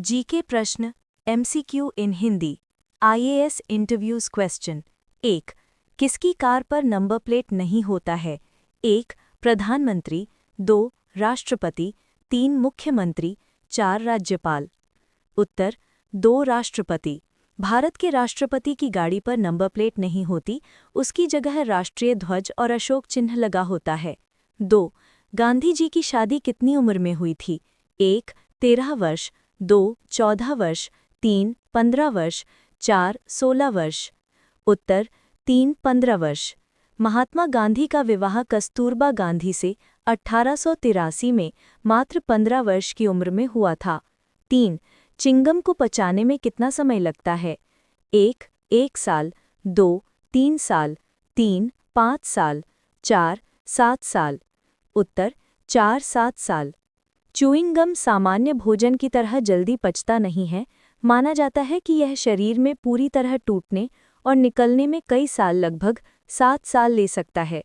GK प्रश्न MCQ इन Hindi IAS interviews question 1. किसकी car पर नंबर प्लेट नहीं होता है? 1. प्रधानमंत्री 2. राष्ट्रपति 3. मुख्यमंत्री 4. राज्यपाल। उत्तर 2. राष्ट्रपति। भारत के राष्ट्रपति की गाड़ी पर नंबर प्लेट नहीं होती, उसकी जगह राष्ट्रीय ध्वज और अशोक चिन्ह लगा होता है। 2. गांधी जी की शादी कितनी उम्र में हुई थी? 1. 13 वर्ष 2. 14 वर्ष 3. 15 वर्ष 4. 16 वर्ष। उत्तर 3. 15 वर्ष। महात्मा गांधी का विवाह कस्तूरबा गांधी से 1883 में मात्र 15 वर्ष की उम्र में हुआ था। 3. चिंगम को पचाने में कितना समय लगता है? 1. 1 साल 2. 3 साल 3. 5 साल 4. 7 साल। उत्तर 4. 7 साल। च्यूइंग गम सामान्य भोजन की तरह जल्दी पचता नहीं है, माना जाता है कि यह शरीर में पूरी तरह टूटने और निकलने में कई साल लगभग 7 साल ले सकता है।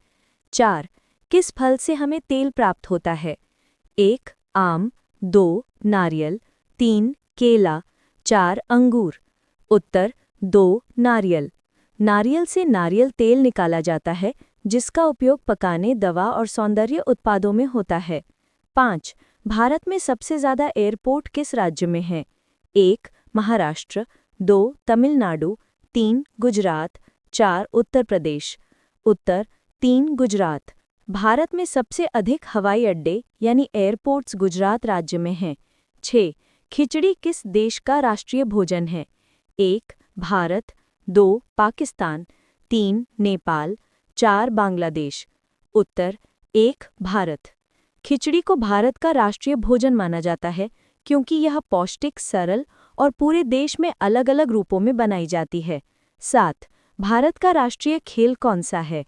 4. किस फल से हमें तेल प्राप्त होता है? 1. आम 2. नारियल 3. केला 4. अंगूर। उत्तर 2. नारियल। नारियल से नारियल तेल निकाला जाता है, जिसका उपयोग पकाने, दवा और सौंदर्य उत्पादों में होता है। 5. भारत में सबसे ज़्यादा एयरपोर्ट किस राज्य में हैं? 1. महाराष्ट्र 2. तमिलनाडु 3. गुजरात 4. उत्तर प्रदेश। उत्तर 3. गुजरात। भारत में सबसे अधिक हवाई अड्डे यानी एयरपोर्ट्स गुजरात राज्य में हैं। 6. खिचड़ी किस देश का राष्ट्रीय भोजन है? 1. भारत 2. पाकिस्तान 3. नेपाल 4. बांग्लादेश। उत्तर 1. भारत। खिचड़ी को भारत का राष्ट्रीय भोजन माना जाता है क्योंकि यह पौष्टिक, सरल और पूरे देश में अलग अलग रूपों में बनाई जाती है। 7. भारत का राष्ट्रीय खेल कौन सा है?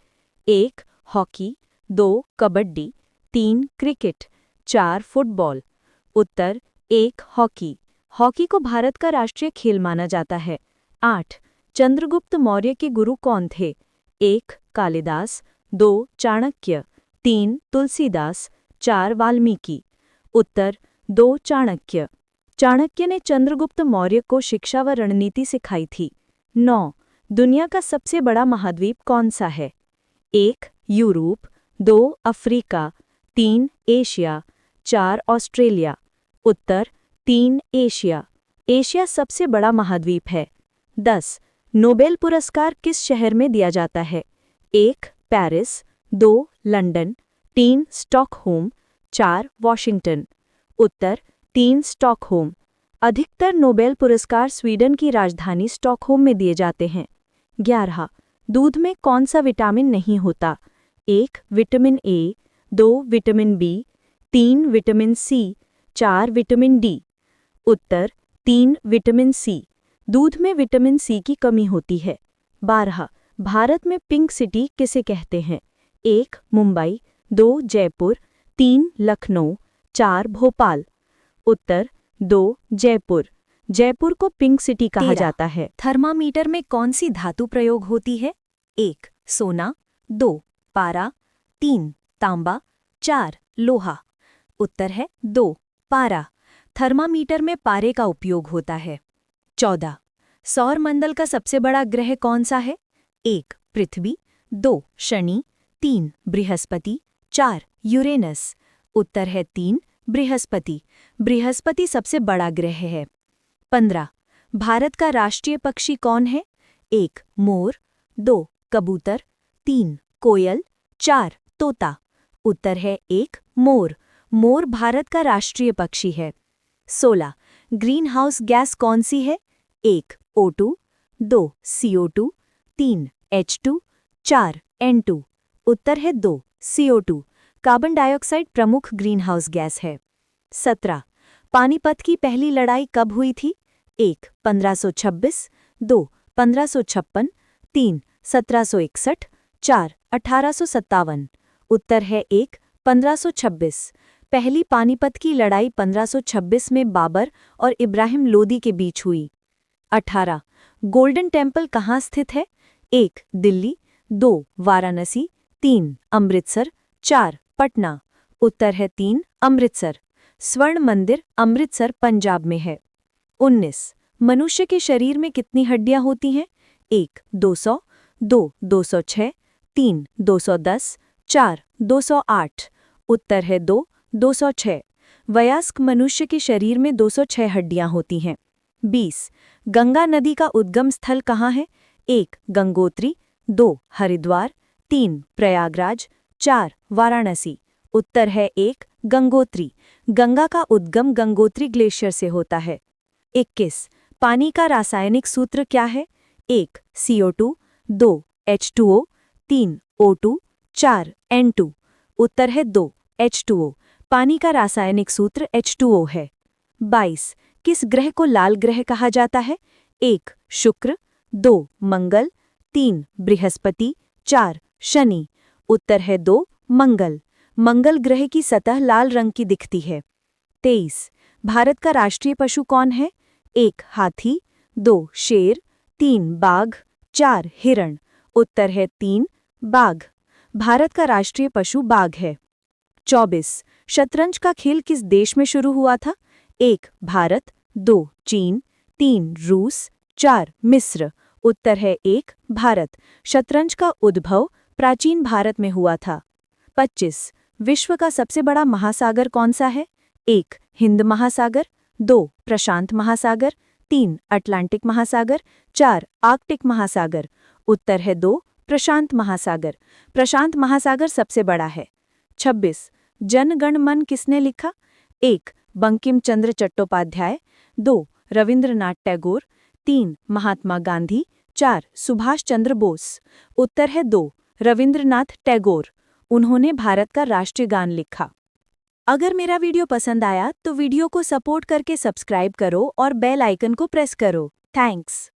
1. हॉकी 2. कबड्डी 3. क्रिकेट 4. फुटबॉल। उत्तर 1. हॉकी। हॉकी को भारत का राष्ट्रीय खेल माना जाता है। 8. चंद्रगुप्त मौर्य के गुरु कौन थे? 1. कालिदास 2. चाणक्य 3. तुलसीदास 4. वाल्मीकि। उत्तर 2. चाणक्य। चाणक्य ने चंद्रगुप्त मौर्य को शिक्षा व रणनीति सिखाई थी। 9. दुनिया का सबसे बड़ा महाद्वीप कौन सा है? 1. यूरोप 2. अफ्रीका 3. एशिया 4. ऑस्ट्रेलिया। उत्तर 3. एशिया। एशिया सबसे बड़ा महाद्वीप है। 10. नोबेल पुरस्कार किस शहर में दिया जाता है? 1. पेरिस 2. लंदन 3. स्टॉकहोम 4. वॉशिंगटन। उत्तर 3. स्टॉकहोम। अधिकतर नोबेल पुरस्कार स्वीडन की राजधानी स्टॉकहोम में दिए जाते हैं। 11. दूध में कौन सा विटामिन नहीं होता? 1. Vitamin A 2. Vitamin B 3. Vitamin C 4. Vitamin D. उत्तर 3. Vitamin C. दूध में विटामिन सी की कमी होती है। 12. भारत में पिंक सिटी किसे कहते हैं? 1. मुंबई 2. जयपुर 3. लखनऊ 4. भोपाल। उत्तर 2. जयपुर। जयपुर को पिंक सिटी कहा 13. जाता है। थर्मामीटर में कौन सी धातु प्रयोग होती है? 1. सोना 2. पारा 3. तांबा 4. लोहा। उत्तर है 2. पारा। थर्मामीटर में पारे का उपयोग होता है। 14. सौर मंडल का सबसे बड़ा ग्रह कौन सा है? 1. पृथ्वी 2. शनि 3. बृहस्पति 4. यूरेनस। उत्तर है 3. बृहस्पति। बृहस्पति सबसे बड़ा ग्रह है। 15. भारत का राष्ट्रीय पक्षी कौन है? 1. मोर 2. कबूतर 3. कोयल 4. तोता। उत्तर है 1. मोर। मोर भारत का राष्ट्रीय पक्षी है। 16. ग्रीन हाउस गैस कौन सी है? 1. O2 2. CO2 3. H2 4. N2। उत्तर है 2. CO2। कार्बन डाइऑक्साइड प्रमुख ग्रीन हाउस गैस है। 17. पानीपत की पहली लड़ाई कब हुई थी? 1. 1526 2. 1556 3. 1761 4. 1857। उत्तर है 1. 1526। पहली पानीपत की लड़ाई 1526 में बाबर और इब्राहिम लोदी के बीच हुई। 18. गोल्डन टेम्पल कहाँ स्थित है? 1. दिल्ली 2. वाराणसी 3. अमृतसर 4. पटना। उत्तर है 3. अमृतसर। स्वर्ण मंदिर अमृतसर पंजाब में है। 19। मनुष्य के शरीर में कितनी हड्डियां होती हैं? 1 200, 2 206, 3 210, 4 208। उत्तर है 2 206। वयस्क मनुष्य के शरीर में 206 हड्डियां होती हैं। 20। गंगा नदी का उद्गम स्थल कहाँ है? 1 गंगोत्री, 2 हरिद्वार, 3 प्रयागराज, 4 वाराणसी। उत्तर है 1 गंगोत्री। गंगा का उद्गम गंगोत्री ग्लेशियर से होता है। 21। पानी का रासायनिक सूत्र क्या है? 1 CO2, 2 H2O, 3 O2, 4 N2। उत्तर है 2 H2O। पानी का रासायनिक सूत्र H2O है। 22। किस ग्रह को लाल ग्रह कहा जाता है? 1 शुक्र, 2 मंगल, 3 बृहस्पति, 4 शनि। उत्तर है 2 मंगल। मंगल ग्रह की सतह लाल रंग की दिखती है। 23। भारत का राष्ट्रीय पशु कौन है? 1 हाथी, 2 शेर, 3 बाघ, 4 हिरण। उत्तर है 3 बाघ। भारत का राष्ट्रीय पशु बाघ है। 24। शतरंज का खेल किस देश में शुरू हुआ था? 1 भारत, 2 चीन, 3 रूस, 4 मिस्र। उत्तर है 1 भारत। शतरंज का उद्भव प्राचीन भारत में हुआ था। 25। विश्व का सबसे बड़ा महासागर कौन सा है? 1 हिंद महासागर, 2 प्रशांत महासागर, 3 अटलांटिक महासागर, 4 आर्कटिक महासागर। उत्तर है 2 प्रशांत महासागर। प्रशांत महासागर सबसे बड़ा है। 26। जन गण मन किसने लिखा? 1 बंकिम चंद्र चट्टोपाध्याय, 2 रविंद्रनाथ टैगोर, 3 महात्मा गांधी, 4 सुभाष चंद्र बोस। उत्तर है 2 रविंद्रनाथ टैगोर। उन्होंने भारत का राष्ट्रीय गान लिखा। अगर मेरा वीडियो पसंद आया तो वीडियो को सपोर्ट करके सब्सक्राइब करो और बेल आइकन को प्रेस करो। थैंक्स।